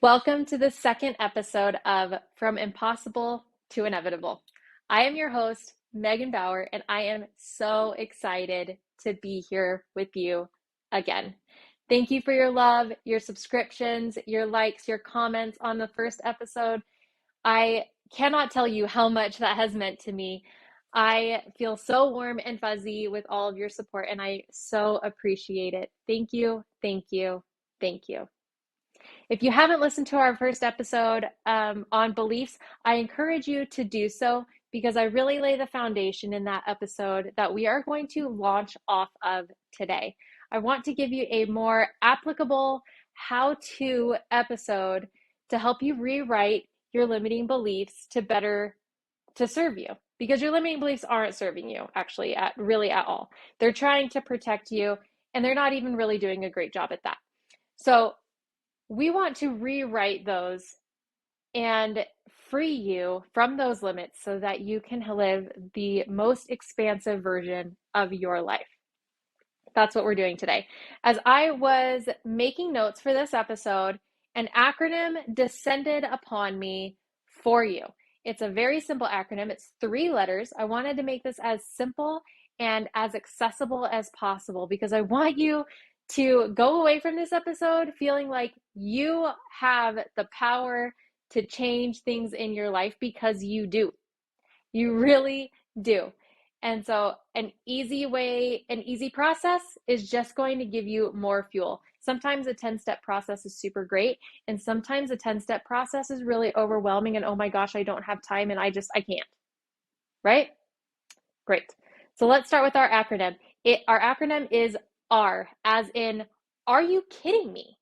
Welcome to the second episode of From Impossible to Inevitable. I am your host, Megan Bauer, and I am so excited to be here with you again. Thank you for your love, your subscriptions, your likes, your comments on the first episode. I cannot tell you how much that has meant to me. I feel so warm and fuzzy with all of your support, and I so appreciate it. Thank you, thank you, thank you. If you haven't listened to our first episode on beliefs, I encourage you to do so because I really lay the foundation in that episode that we are going to launch off of today. I want to give you a more applicable how-to episode to help you rewrite your limiting beliefs to serve you, because your limiting beliefs aren't serving you actually at all. They're trying to protect you, and they're not even really doing a great job at that. So we want to rewrite those and free you from those limits so that you can live the most expansive version of your life. That's what we're doing today. As I was making notes for this episode, an acronym descended upon me for you. It's a very simple acronym. It's 3 letters. I wanted to make this as simple and as accessible as possible because I want you to go away from this episode feeling like you have the power to change things in your life, because you do. You really do. And so an easy process is just going to give you more fuel. Sometimes a 10-step process is super great, and sometimes a 10-step process is really overwhelming and oh my gosh, I don't have time and I can't. Right? Great. So let's start with our acronym. Our acronym is R, as in, are you kidding me?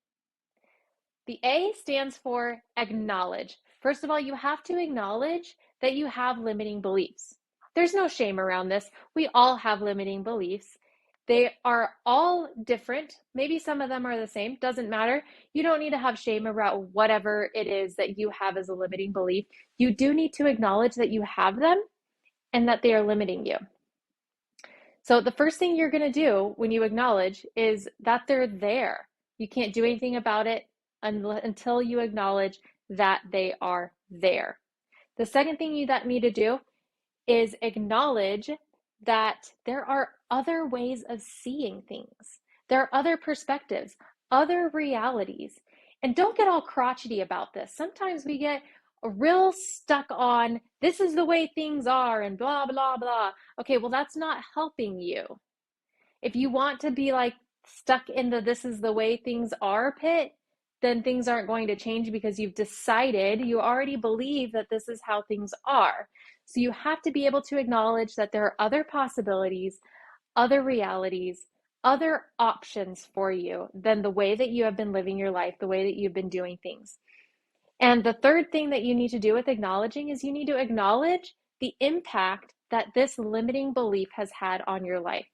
The A stands for acknowledge. First of all, you have to acknowledge that you have limiting beliefs. There's no shame around this. We all have limiting beliefs. They are all different. Maybe some of them are the same. Doesn't matter. You don't need to have shame about whatever it is that you have as a limiting belief. You do need to acknowledge that you have them and that they are limiting you. So the first thing you're going to do when you acknowledge is that they're there. You can't do anything about it until you acknowledge that they are there. The second thing you need to do is acknowledge that there are other ways of seeing things. There are other perspectives, other realities. And don't get all crotchety about this. Sometimes we get real stuck on this is the way things are and blah, blah, blah. Okay, well, that's not helping you. If you want to be like stuck in the this is the way things are pit, then things aren't going to change because you've decided, you already believe that this is how things are. So you have to be able to acknowledge that there are other possibilities, other realities, other options for you than the way that you have been living your life, the way that you've been doing things. And the third thing that you need to do with acknowledging is you need to acknowledge the impact that this limiting belief has had on your life.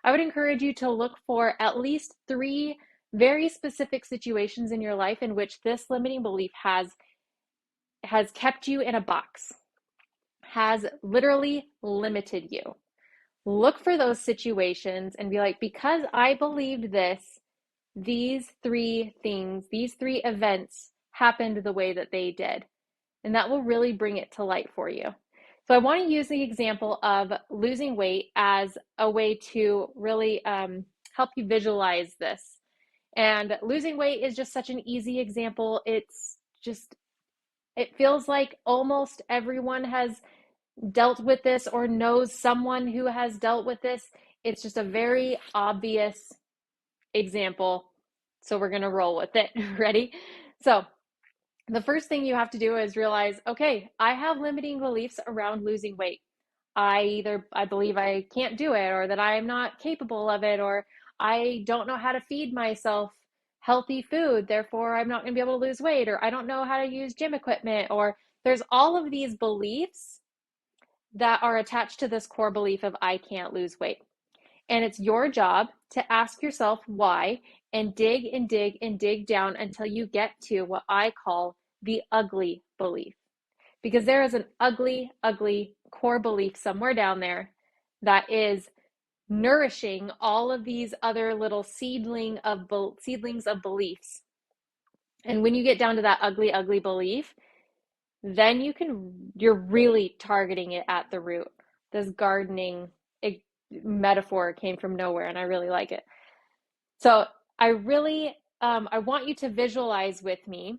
I would encourage you to look for at least 3 very specific situations in your life in which this limiting belief has kept you in a box, has literally limited you. Look for those situations and be like, because I believed this, these 3 things, these 3 events happened the way that they did. And that will really bring it to light for you. So I want to use the example of losing weight as a way to really help you visualize this. And losing weight is just such an easy example. It feels like almost everyone has dealt with this or knows someone who has dealt with this. It's just a very obvious example. So we're going to roll with it. Ready? So the first thing you have to do is realize, okay, I have limiting beliefs around losing weight. I believe I can't do it, or that I'm not capable of it, or I don't know how to feed myself healthy food, therefore I'm not going to be able to lose weight, or I don't know how to use gym equipment, or there's all of these beliefs that are attached to this core belief of I can't lose weight. And it's your job to ask yourself why and dig and dig and dig down until you get to what I call the ugly belief. Because there is an ugly, ugly core belief somewhere down there that is nourishing all of these other little seedlings of beliefs. And when you get down to that ugly, ugly belief, then you're really targeting it at the root. This gardening metaphor came from nowhere, and I really like it. So I want you to visualize with me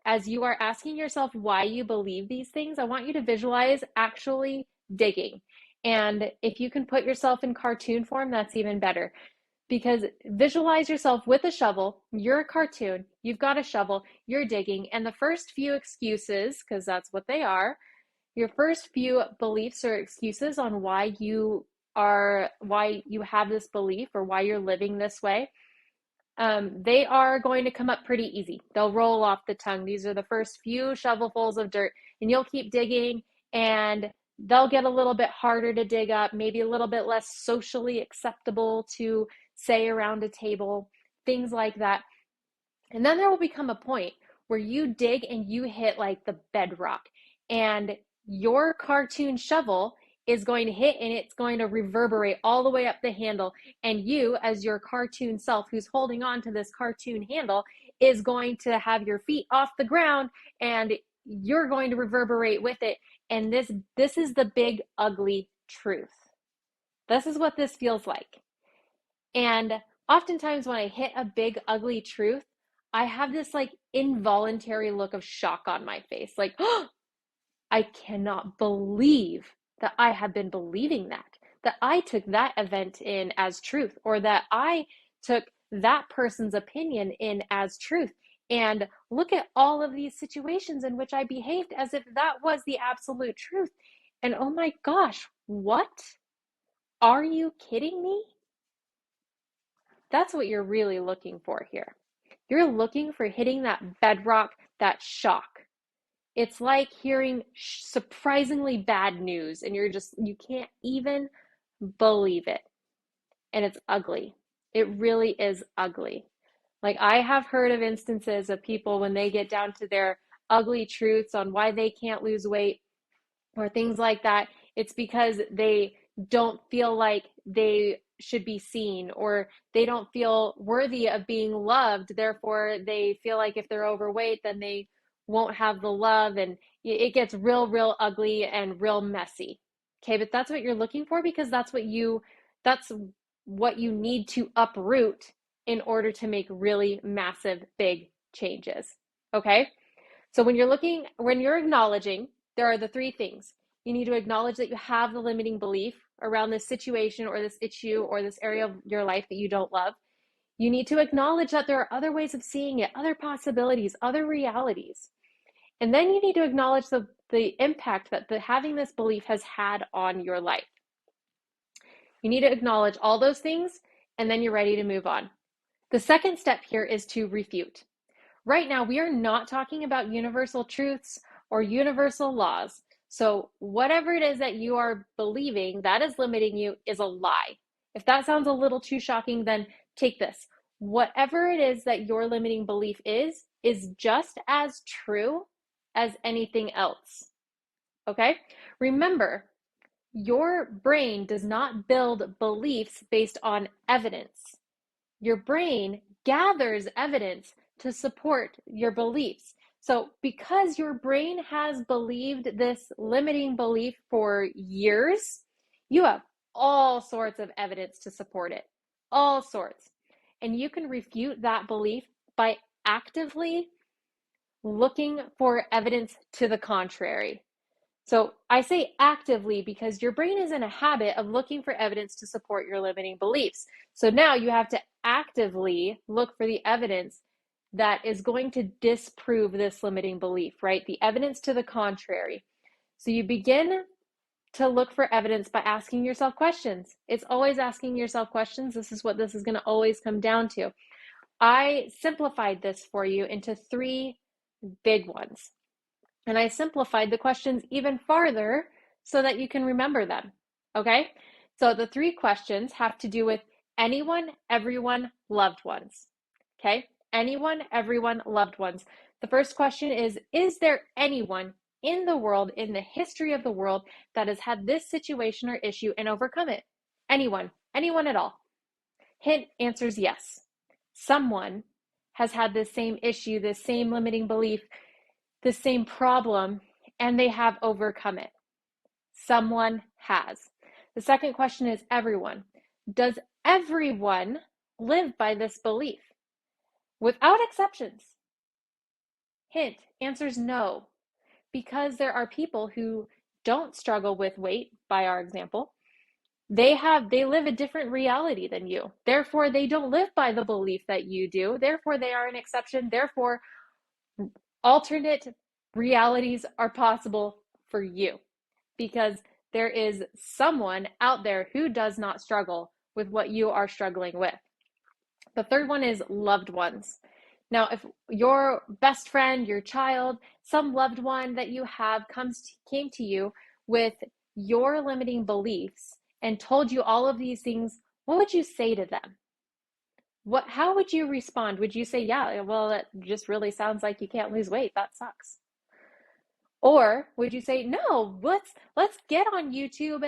as you are asking yourself why you believe these things. I want you to visualize actually digging. And if you can put yourself in cartoon form, that's even better. Because visualize yourself with a shovel. You're a cartoon, you've got a shovel, you're digging, and the first few excuses, because that's what they are, your first few beliefs or excuses on why you have this belief or why you're living this way, they are going to come up pretty easy. They'll roll off the tongue. These are the first few shovelfuls of dirt, and you'll keep digging, and they'll get a little bit harder to dig up, maybe a little bit less socially acceptable to say around a table, things like that. And then there will become a point where you dig and you hit like the bedrock, and your cartoon shovel is going to hit and it's going to reverberate all the way up the handle. And you, as your cartoon self who's holding on to this cartoon handle, is going to have your feet off the ground and you're going to reverberate with it. And this is the big, ugly truth. This is what this feels like. And oftentimes when I hit a big, ugly truth, I have this like involuntary look of shock on my face. Like, oh, I cannot believe that I have been believing that I took that event in as truth, or that I took that person's opinion in as truth. And look at all of these situations in which I behaved as if that was the absolute truth. And oh my gosh, what? Are you kidding me? That's what you're really looking for here. You're looking for hitting that bedrock, that shock. It's like hearing surprisingly bad news and you can't even believe it. And it's ugly. It really is ugly. Like, I have heard of instances of people when they get down to their ugly truths on why they can't lose weight or things like that. It's because they don't feel like they should be seen, or they don't feel worthy of being loved. Therefore, they feel like if they're overweight, then they won't have the love, and it gets real, real ugly and real messy. Okay, but that's what you're looking for, because that's what you need to uproot in order to make really massive, big changes. Okay? So when you're acknowledging, there are the three things. You need to acknowledge that you have the limiting belief around this situation or this issue or this area of your life that you don't love. You need to acknowledge that there are other ways of seeing it, other possibilities, other realities. And then you need to acknowledge the impact that having this belief has had on your life. You need to acknowledge all those things, and then you're ready to move on. The second step here is to refute. Right now, we are not talking about universal truths or universal laws. So whatever it is that you are believing that is limiting you is a lie. If that sounds a little too shocking, then take this. Whatever it is that your limiting belief is just as true as anything else. Okay? Remember, your brain does not build beliefs based on evidence. Your brain gathers evidence to support your beliefs. So because your brain has believed this limiting belief for years, you have all sorts of evidence to support it, all sorts. And you can refute that belief by actively looking for evidence to the contrary. So I say actively because your brain is in a habit of looking for evidence to support your limiting beliefs. So now you have to actively look for the evidence that is going to disprove this limiting belief, right? The evidence to the contrary. So you begin to look for evidence by asking yourself questions. It's always asking yourself questions. This is what this is going to always come down to. I simplified this for you into 3 big ones. And I simplified the questions even farther so that you can remember them. Okay? So the 3 questions have to do with anyone, everyone, loved ones. Okay? Anyone, everyone, loved ones. The first question is there anyone in the world, in the history of the world, that has had this situation or issue and overcome it? Anyone at all. Hint, answers yes. Someone has had this same issue, this same limiting belief, this same problem, and they have overcome it. Someone has. The second question is everyone. Does everyone live by this belief? Without exceptions. Hint, answer is no, because there are people who don't struggle with weight, by our example. They live a different reality than you. Therefore, they don't live by the belief that you do. Therefore, they are an exception. Therefore, alternate realities are possible for you because there is someone out there who does not struggle with what you are struggling with. The third one is loved ones. Now, if your best friend, your child, some loved one that you have came to you with your limiting beliefs and told you all of these things, what would you say to them? How would you respond? Would you say, yeah, well, that just really sounds like you can't lose weight. That sucks. Or would you say, no, let's get on YouTube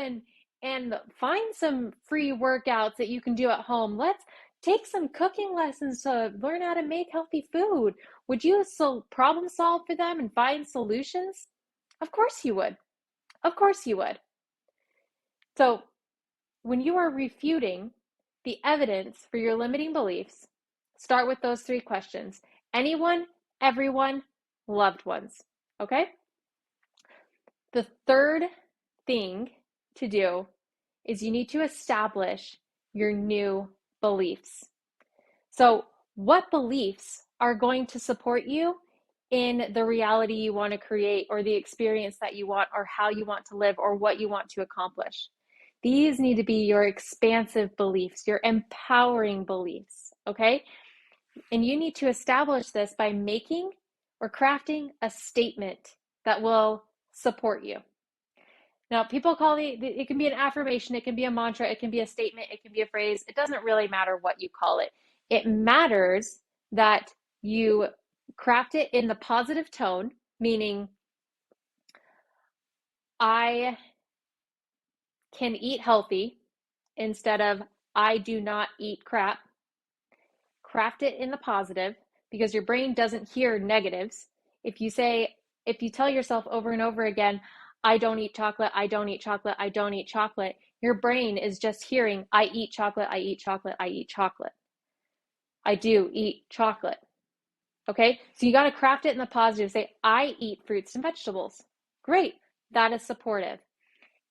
and find some free workouts that you can do at home. Let's take some cooking lessons to learn how to make healthy food. Would you problem solve for them and find solutions? Of course you would. Of course you would. So when you are refuting the evidence for your limiting beliefs, start with those three questions. Anyone, everyone, loved ones. Okay? The third thing to do is you need to establish your new beliefs. So, what beliefs are going to support you in the reality you want to create, or the experience that you want, or how you want to live, or what you want to accomplish? These need to be your expansive beliefs, your empowering beliefs, okay? And you need to establish this by making or crafting a statement that will support you. Now, people call it can be an affirmation, it can be a mantra, it can be a statement, it can be a phrase. It doesn't really matter what you call it. It matters that you craft it in the positive tone, meaning I can eat healthy instead of I do not eat crap. Craft it in the positive because your brain doesn't hear negatives. If you tell yourself over and over again, I don't eat chocolate, I don't eat chocolate, I don't eat chocolate, your brain is just hearing, I eat chocolate, I eat chocolate, I eat chocolate. I do eat chocolate. Okay? So you got to craft it in the positive. Say, I eat fruits and vegetables. Great. That is supportive.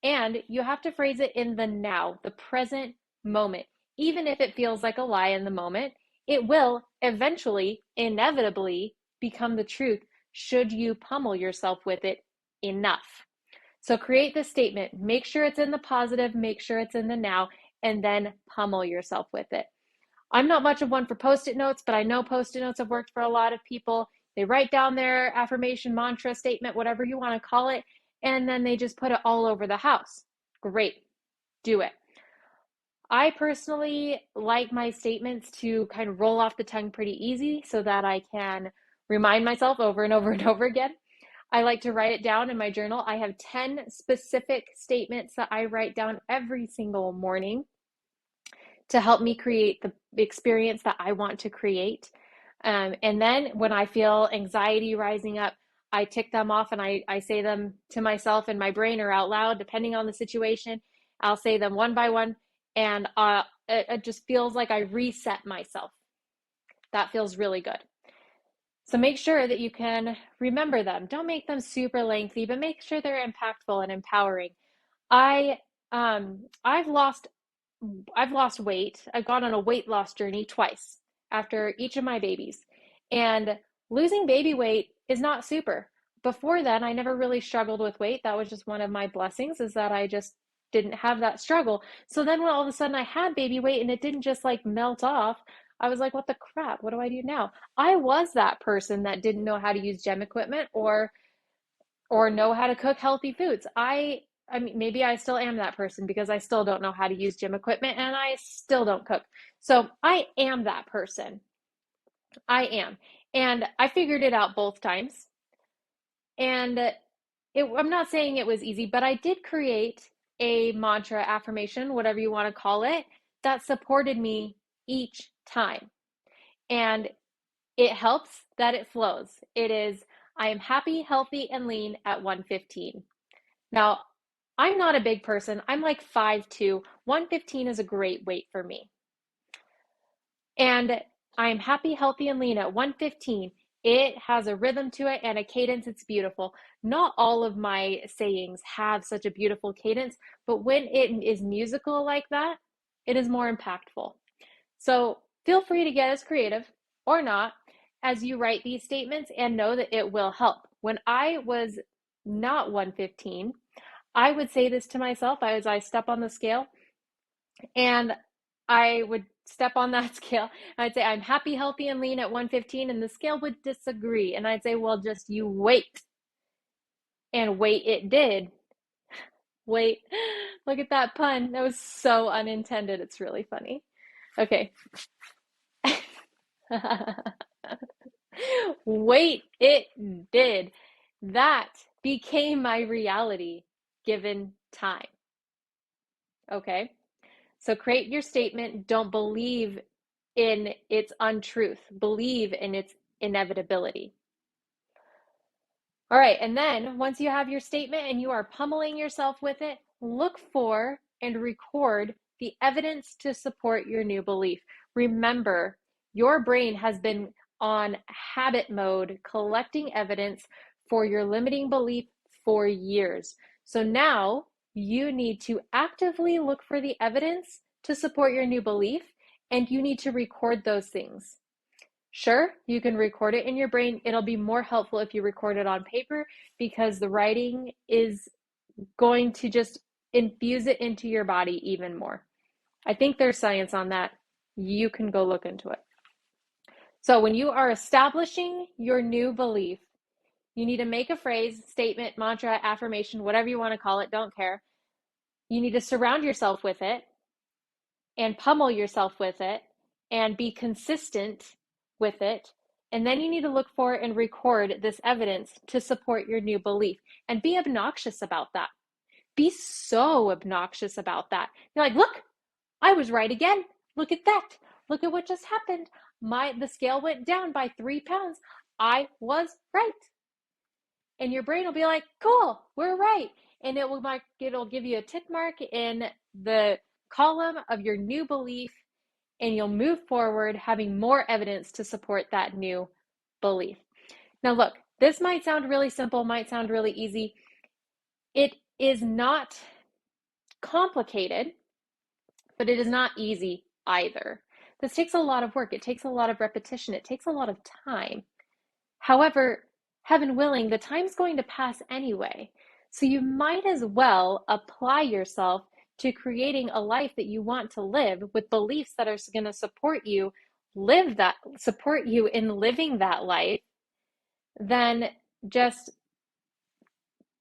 And you have to phrase it in the now, the present moment. Even if it feels like a lie in the moment, it will eventually, inevitably become the truth should you pummel yourself with it enough. So create this statement, make sure it's in the positive, make sure it's in the now, and then pummel yourself with it. I'm not much of one for post-it notes, but I know post-it notes have worked for a lot of people. They write down their affirmation, mantra, statement, whatever you want to call it, and then they just put it all over the house. Great, do it. I personally like my statements to kind of roll off the tongue pretty easy so that I can remind myself over and over and over again. I like to write it down in my journal. I have 10 specific statements that I write down every single morning to help me create the experience that I want to create. And then when I feel anxiety rising up, I tick them off and I say them to myself in my brain or out loud, depending on the situation. I'll say them one by one, and it just feels like I reset myself. That feels really good. So make sure that you can remember them. Don't make them super lengthy, but make sure they're impactful and empowering. I I've lost weight. I've gone on a weight loss journey twice after each of my babies. And losing baby weight is not super. Before then, I never really struggled with weight. That was just one of my blessings, is that I just didn't have that struggle. So then when all of a sudden I had baby weight and it didn't just like melt off, I was like, what the crap? What do I do now? I was that person that didn't know how to use gym equipment or know how to cook healthy foods. I mean, maybe I still am that person because I still don't know how to use gym equipment and I still don't cook. So I am that person. I am. And I figured it out both times. And I'm not saying it was easy, but I did create a mantra, affirmation, whatever you want to call it, that supported me each time. And It helps that it flows. It is, I am happy, healthy, and lean at 115. Now, I'm not a big person. I'm like 5'2". 115 is a great weight for me. And I'm happy, healthy, and lean at 115. It has a rhythm to it and a cadence. It's beautiful. Not all of my sayings have such a beautiful cadence, but when it is musical like that, it is more impactful. So feel free to get as creative or not as you write these statements and know that it will help. When I was not 115, I would say this to myself as I step on the scale, and I would step on that scale and I'd say, I'm happy, healthy, and lean at 115, and the scale would disagree. And I'd say, well, just you wait. And wait, it did. Wait, look at that pun. That was so unintended. It's really funny. Okay. Wait, it did. That became my reality given time. Okay. So create your statement. Don't believe in its untruth, believe in its inevitability. All right, and then once you have your statement and you are pummeling yourself with it, look for and record the evidence to support your new belief. Remember, your brain has been on habit mode collecting evidence for your limiting belief for years. So now you need to actively look for the evidence to support your new belief, and you need to record those things. Sure, you can record it in your brain. It'll be more helpful if you record it on paper because the writing is going to just infuse it into your body even more. I think there's science on that. You can go look into it. So when you are establishing your new belief, you need to make a phrase, statement, mantra, affirmation, whatever you want to call it, don't care. You need to surround yourself with it and pummel yourself with it and be consistent with it. And then you need to look for and record this evidence to support your new belief and be obnoxious about that. Be so obnoxious about that. You're like, look, I was right again. Look at that. Look at what just happened. The scale went down by 3 pounds. I was right. And your brain will be like, cool, we're right. And it'll give you a tick mark in the column of your new belief, and you'll move forward having more evidence to support that new belief. Now, look, this might sound really simple, might sound really easy. It is not complicated, but it is not easy either. This takes a lot of work. It takes a lot of repetition. It takes a lot of time. However, heaven willing, the time's going to pass anyway. So you might as well apply yourself to creating a life that you want to live with beliefs that are going to support you in living that life, than just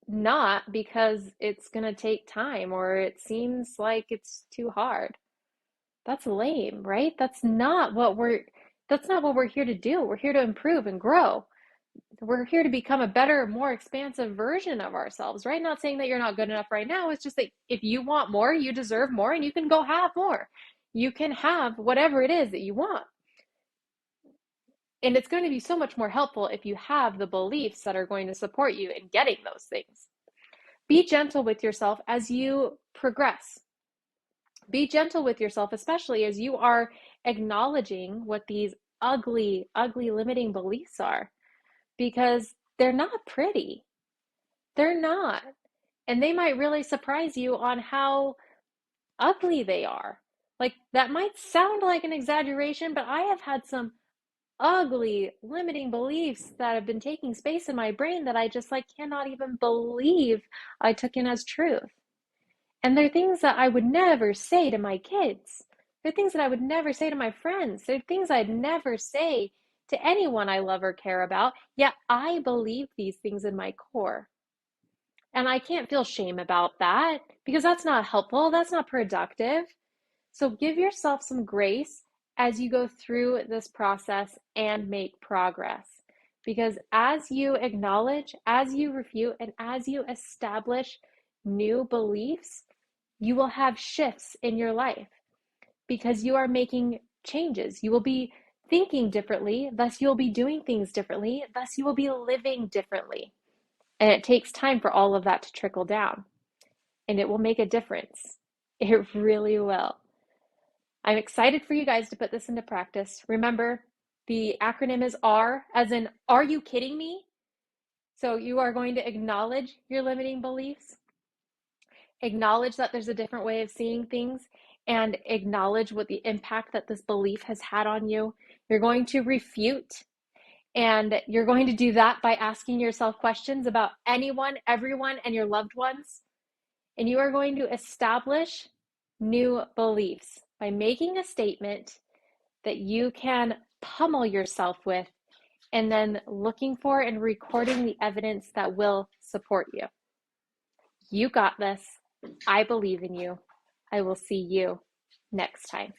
not because it's going to take time or it seems like it's too hard. That's lame, right? That's not what we're here to do. We're here to improve and grow. We're here to become a better, more expansive version of ourselves, right? Not saying that you're not good enough right now. It's just that if you want more, you deserve more, and you can go have more. You can have whatever it is that you want. And it's going to be so much more helpful if you have the beliefs that are going to support you in getting those things. Be gentle with yourself as you progress. Be gentle with yourself, especially as you are acknowledging what these ugly, ugly limiting beliefs are, because they're not pretty. They're not. And they might really surprise you on how ugly they are. Like, that might sound like an exaggeration, but I have had some ugly limiting beliefs that have been taking space in my brain that I just cannot even believe I took in as truth. And they're things that I would never say to my kids. They're things that I would never say to my friends. They're things I'd never say to anyone I love or care about. Yet I believe these things in my core. And I can't feel shame about that because that's not helpful. That's not productive. So give yourself some grace as you go through this process and make progress. Because as you acknowledge, as you refute, and as you establish new beliefs, you will have shifts in your life because you are making changes. You will be thinking differently, thus you'll be doing things differently, thus you will be living differently. And it takes time for all of that to trickle down, and it will make a difference. It really will. I'm excited for you guys to put this into practice. Remember, the acronym is R, as in, are you kidding me? So you are going to acknowledge your limiting beliefs, acknowledge that there's a different way of seeing things, and acknowledge what the impact that this belief has had on you. You're going to refute, and you're going to do that by asking yourself questions about anyone, everyone, and your loved ones. And you are going to establish new beliefs by making a statement that you can pummel yourself with, and then looking for and recording the evidence that will support you. You got this. I believe in you. I will see you next time.